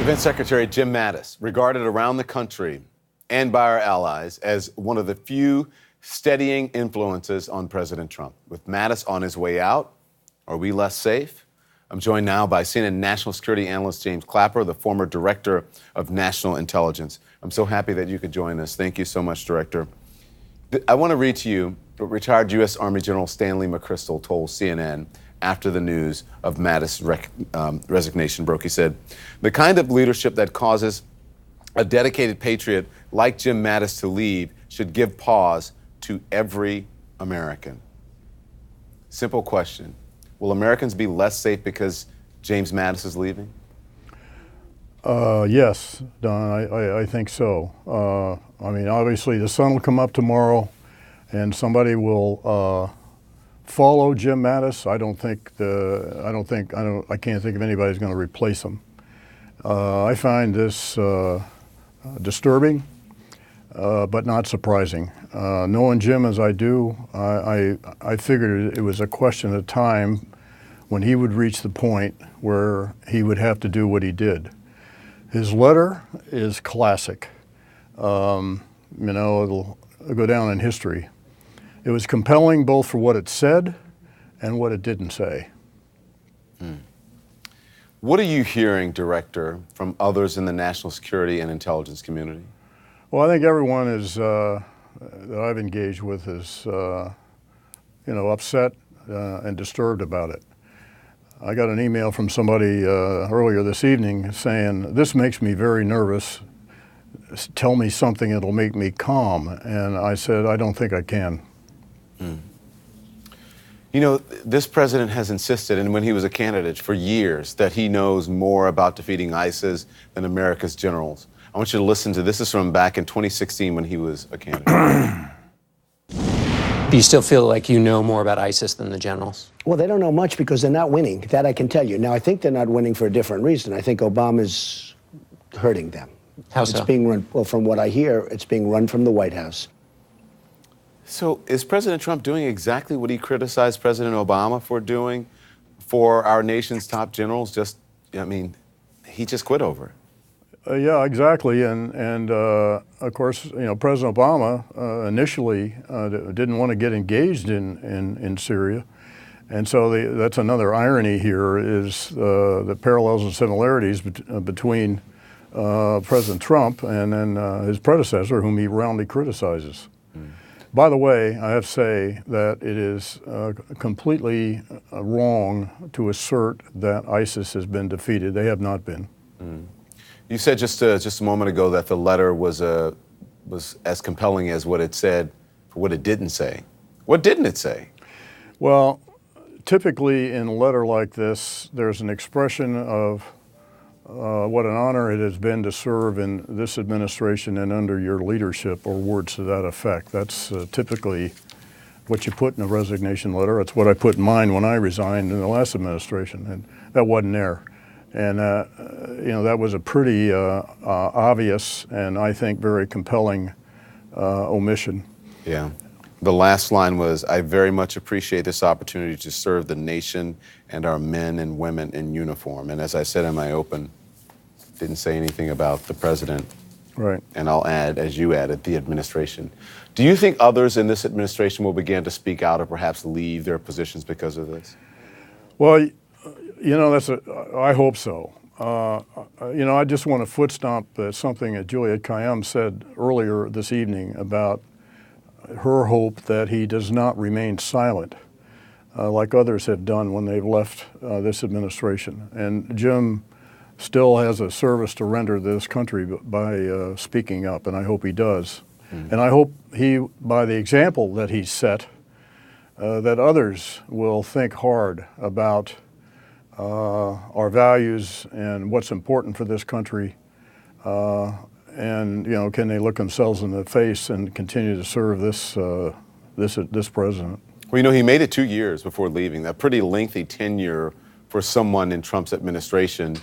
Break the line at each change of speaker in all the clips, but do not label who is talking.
Defense Secretary Jim Mattis, regarded around the country and by our allies as one of the few steadying influences on President Trump. With Mattis on his way out, are we less safe? I'm joined now by CNN national security analyst James Clapper, the former director of national intelligence. I'm so happy that you could join us. Thank you so much, Director. I want to read to you what retired U.S. Army General Stanley McChrystal told CNN after the news of Mattis' resignation broke. He said, "The kind of leadership that causes a dedicated patriot like Jim Mattis to leave should give pause to every American." Simple question. Will Americans be less safe because James Mattis is leaving?
Yes, Don, I think so. I mean, obviously the sun will come up tomorrow and somebody will follow Jim Mattis. I can't think of anybody who's going to replace him. I find this disturbing, but not surprising. Knowing Jim as I do, I figured it was a question of time when he would reach the point where he would have to do what he did. His letter is classic. It'll go down in history. It was compelling both for what it said and what it didn't say.
What are you hearing, Director, from others in the national security and intelligence community?
Well, I think everyone that I've engaged with is, upset and disturbed about it. I got an email from somebody earlier this evening saying, "This makes me very nervous. Tell me something that'll make me calm." And I said, "I don't think I can."
You know, this president has insisted, and when he was a candidate for years, that he knows more about defeating ISIS than America's generals. I want you to listen to this. Is from back in 2016 when he was a candidate.
Do you still feel like you know more about ISIS than the generals?
Well, they don't know much because they're not winning. That I can tell you. Now, I think they're not winning for a different reason. I think Obama's hurting them.
How so?
It's being run, well, from what I hear, it's being run from the White House.
So is President Trump doing exactly what he criticized President Obama for doing for our nation's top generals? He just quit over it.
Yeah, exactly. And of course, President Obama initially didn't want to get engaged in Syria. And so that's another irony here is the parallels and similarities between President Trump and then his predecessor, whom he roundly criticizes. By the way, I have to say that it is completely wrong to assert that ISIS has been defeated. They have not been.
You said just a moment ago that the letter was as compelling as what it said for what it didn't say. What didn't it say?
Well, typically in a letter like this, there's an expression of what an honor it has been to serve in this administration and under your leadership, or words to that effect. That's typically what you put in a resignation letter. That's what I put in mine when I resigned in the last administration, and that wasn't there. And that was a pretty obvious and I think very compelling omission.
Yeah. The last line was, "I very much appreciate this opportunity to serve the nation and our men and women in uniform." And as I said in my open, didn't say anything about the president.
Right.
And I'll add, as you added, the administration. Do you think others in this administration will begin to speak out or perhaps leave their positions because of this?
Well, I hope so. I just want to foot stomp something that Juliette Kayyem said earlier this evening about her hope that he does not remain silent, like others have done when they've left this administration. And Jim still has a service to render to this country by speaking up, and I hope he does. And I hope he, by the example that he set, that others will think hard about our values and what's important for this country, and can they look themselves in the face and continue to serve this president?
Well, he made it 2 years before leaving. That pretty lengthy tenure for someone in Trump's administration.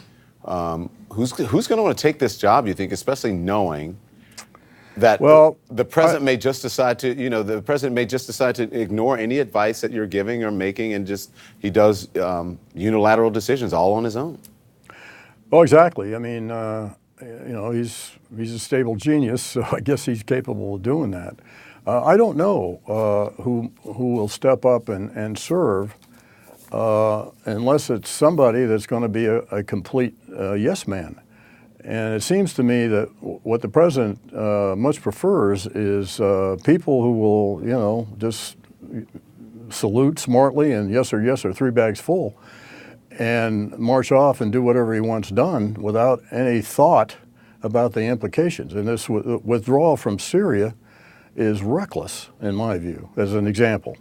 Who's going to want to take this job, you think, especially knowing that the president may just decide to ignore any advice that you're giving or making, and he does unilateral decisions all on his own.
Oh, exactly. I mean, you know, he's a stable genius, so I guess he's capable of doing that. I don't know who will step up and serve unless it's somebody that's going to be a complete yes man. And it seems to me that what the president much prefers is people who will, you know, just salute smartly and yes or 3 bags full, and march off and do whatever he wants done without any thought about the implications. And this withdrawal from Syria is reckless, in my view, as an example.